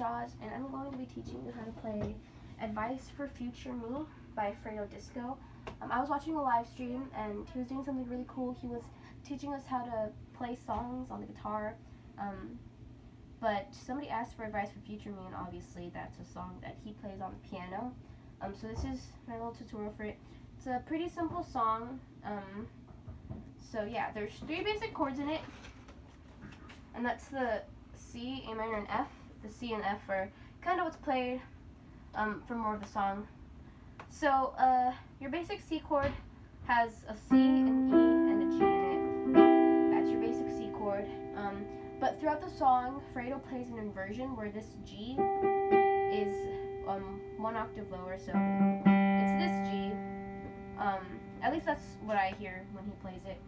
Jaws, and I'm going to be teaching you how to play Advice for Future Me by Fredo. I was watching a live stream, and he was doing something really cool. He was teaching us how to play songs on the guitar, but somebody asked for Advice for Future Me, and obviously that's a song that he plays on the piano. So this is my little tutorial for it. It's a pretty simple song. So yeah, there's 3 basic chords in it, and that's the C, A minor, and F. The C and F are kind of what's played for more of the song. So your basic C chord has a C, an E, and a G in it. That's your basic C chord. But throughout the song, Fredo plays an inversion where this G is 1 octave lower, so it's this G. At least that's what I hear when he plays it.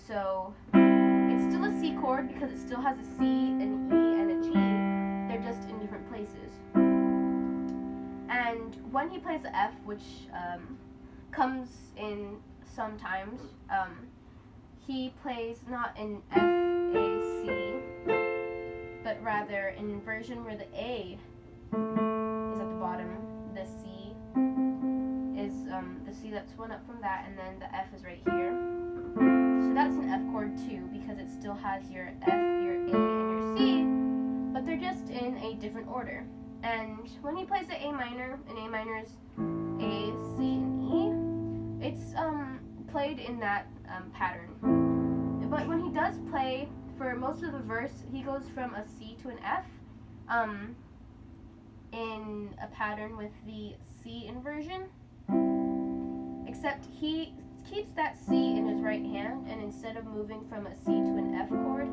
So it's still a C chord because it still has a C, an E, and a G. They're just in different places. And when he plays the F, which comes in sometimes, he plays not an F, A, C, but rather an inversion where the A is at the bottom, the C is the C that's 1 up from that, and then the F is right here. So that's an F chord too, because it still has your F, your A, and your C, but they're just in a different order. And when he plays the A minor, and A minor is A, C, and E, it's played in that pattern. But when he does play, for most of the verse, he goes from a C to an F in a pattern with the C inversion, except he keeps that C in his right hand, and instead of moving from a C to an F chord,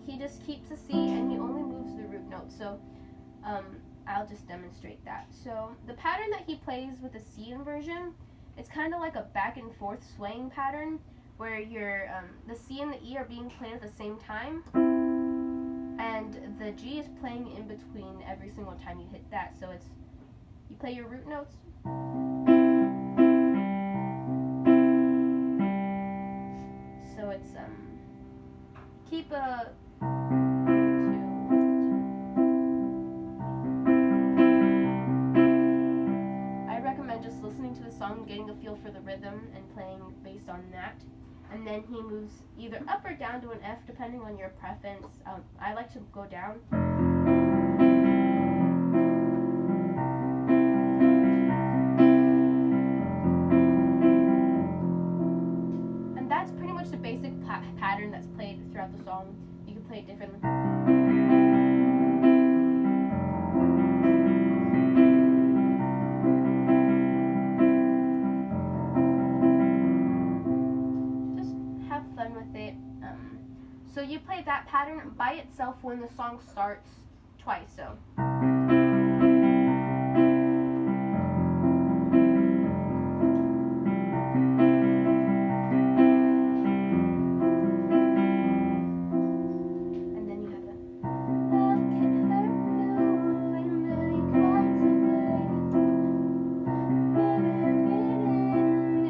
he just keeps a C and he only moves the root note. So I'll just demonstrate that. So the pattern that he plays with the C inversion, it's kind of like a back and forth swaying pattern where the C and the E are being played at the same time, and the G is playing in between every single time you hit that. So it's, you play your root notes, so it's keep a 2. I recommend just listening to the song, getting a feel for the rhythm, and playing based on that. And then he moves either up or down to an F, depending on your preference. I like to go down. And that's pretty much the basic pattern that's played throughout the song. You can play it differently. So you play that pattern by itself when the song starts twice. So. And then you have love can hurt you in many kinds of ways, bitter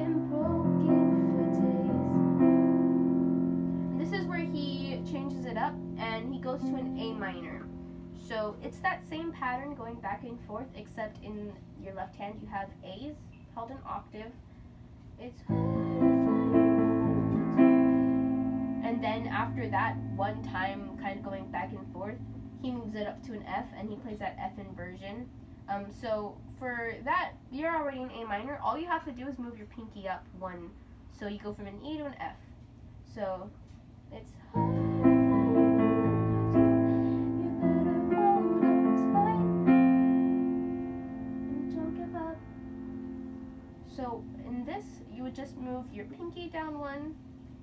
and broken for days. And this is where he changes it up and he goes to an A minor. So it's that same pattern going back and forth, except in your left hand you have A's held in octave. It's and then after that one time kind of going back and forth, he moves it up to an F and he plays that F inversion. So for that, you're already in A minor. All you have to do is move your pinky up 1. So you go from an E to an F. So it's so in this, you would just move your pinky down 1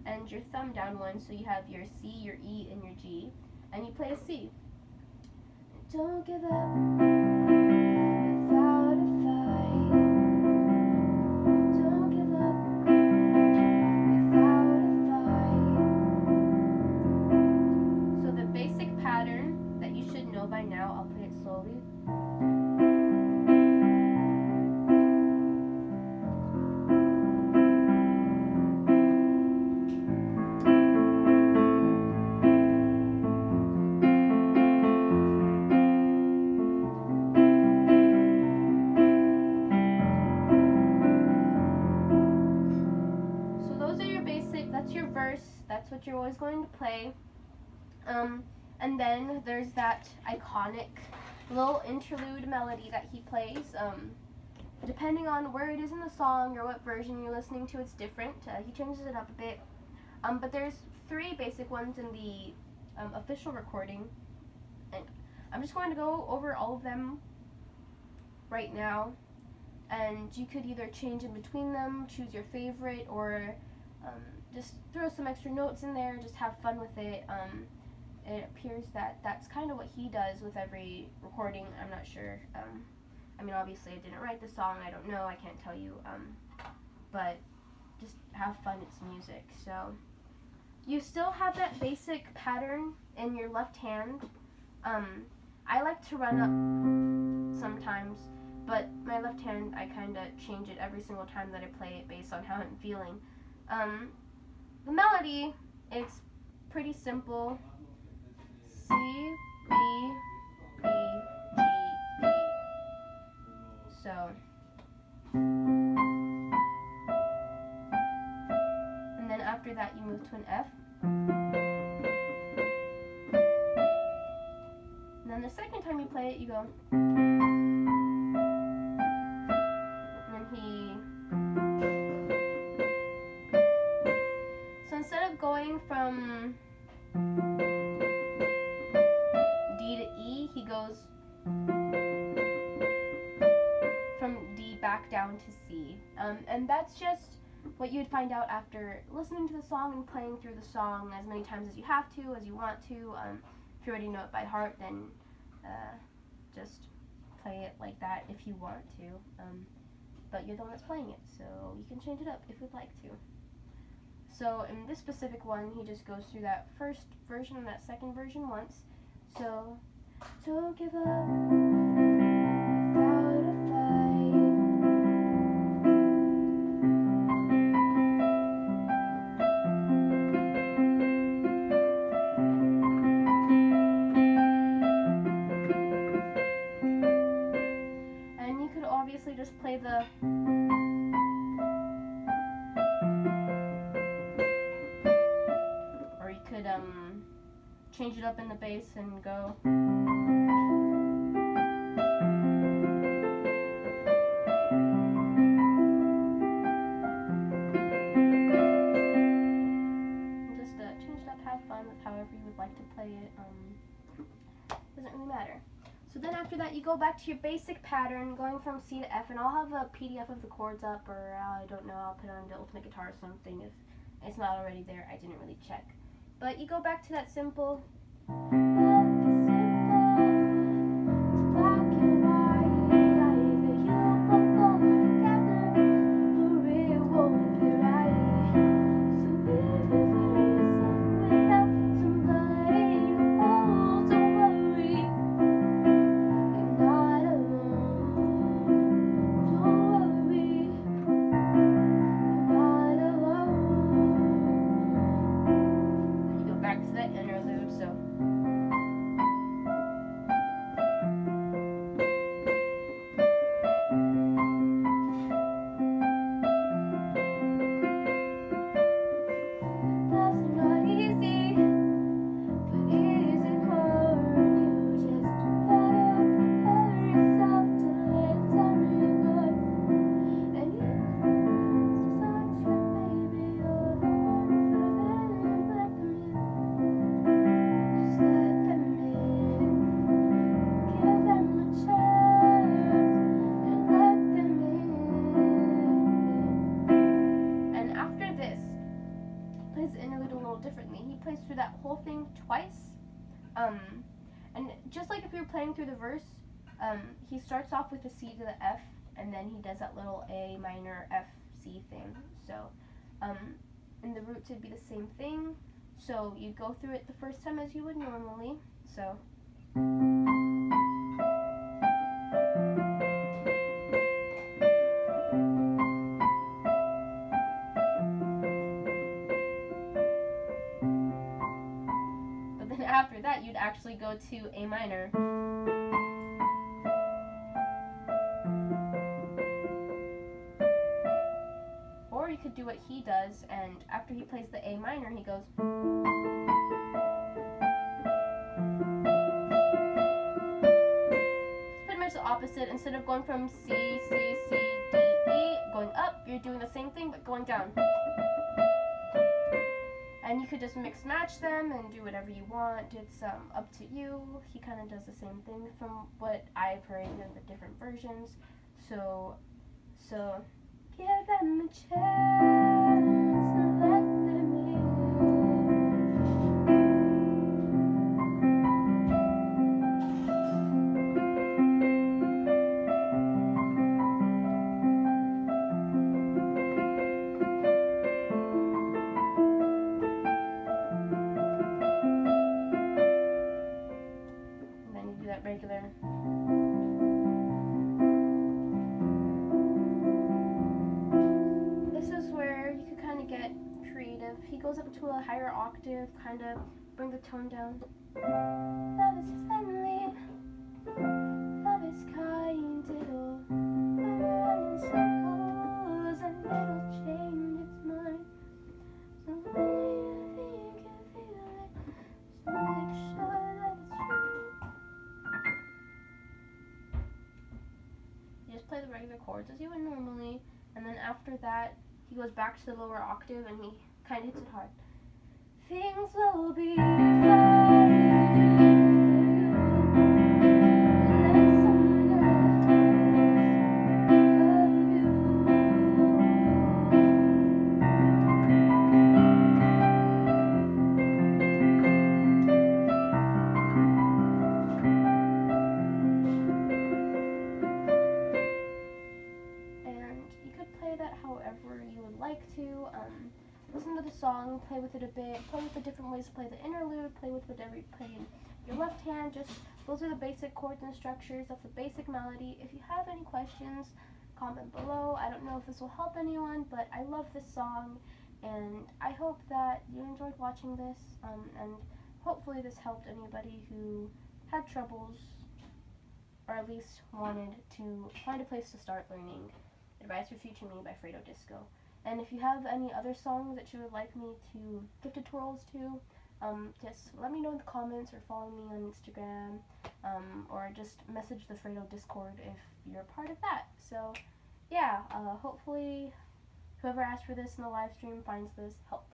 and your thumb down 1, so you have your C, your E, and your G, and you play a C. Don't give up without a fight. Don't give up without a fight. So the basic pattern that you should know by now, I'll play it slowly. what you're always going to play. And then there's that iconic little interlude melody that he plays. Depending on where it is in the song or what version you're listening to, it's different. He changes it up a bit. But there's 3 basic ones in the official recording. And I'm just going to go over all of them right now. And you could either change in between them, choose your favorite, or just throw some extra notes in there, just have fun with it. It appears that that's kind of what he does with every recording. I'm not sure. I mean, obviously I didn't write the song, I don't know, I can't tell you, but just have fun, it's music. So you still have that basic pattern in your left hand. I like to run up sometimes, but my left hand, I kind of change it every single time that I play it based on how I'm feeling. The melody, it's pretty simple. C, B, B, G, B. So, and then after that you move to an F. And then the second time you play it, you go. And then so instead of going from D to E, he goes from D back down to C. And that's just what you'd find out after listening to the song and playing through the song as many times as you have to, as you want to. If you already know it by heart, then just play it like that if you want to. But you're the one that's playing it, so you can change it up if you'd like to. So in this specific one, he just goes through that first version and that second version once. So, don't give up without a fight. And you could obviously just play the change it up in the bass and go. Just change it up, have fun with however you would like to play it. Doesn't really matter. So then after that you go back to your basic pattern, going from C to F, and I'll have a PDF of the chords up, or I don't know, I'll put it on the Ultimate Guitar or something if it's not already there. I didn't really check. But you go back to that simple. Interlude, so differently. He plays through that whole thing twice, and just like if you're playing through the verse, he starts off with the C to the F, and then he does that little A minor F C thing. So in the roots it'd be the same thing. So you go through it the first time as you would normally. So after that, you'd actually go to A minor. Or you could do what he does, and after he plays the A minor, he goes. It's pretty much the opposite. Instead of going from C, C, C, D, E, going up, you're doing the same thing but going down. And you could just mix match them and do whatever you want. It's up to you. He kind of does the same thing from what I've heard in the different versions. So give them a chance and let them in. And then you do that regular. Get creative. He goes up to a higher octave, kind of bring the tone down. Love is friendly, love is kind, it'll run in circles and it'll change its mind. So when you think you feel it, just make sure that it's true. You just play the regular chords as you would normally, and then after that, he goes back to the lower octave and he kind of hits it hard. Things will be fine for you. Let someone else love you. And you could play that however you would like to. Listen to the song, play with it a bit, play with the different ways to play the interlude, play with whatever you play in your left hand. Just those are the basic chords and structures. That's the basic melody. If you have any questions, comment below. I don't know if this will help anyone, but I love this song, and I hope that you enjoyed watching this, and hopefully this helped anybody who had troubles, or at least wanted to find a place to start learning Advice for Future Me by Fredo Disco. And if you have any other songs that you would like me to give tutorials to, just let me know in the comments or follow me on Instagram, or just message the Fredo Discord if you're a part of that. So yeah, hopefully whoever asked for this in the live stream finds this helpful.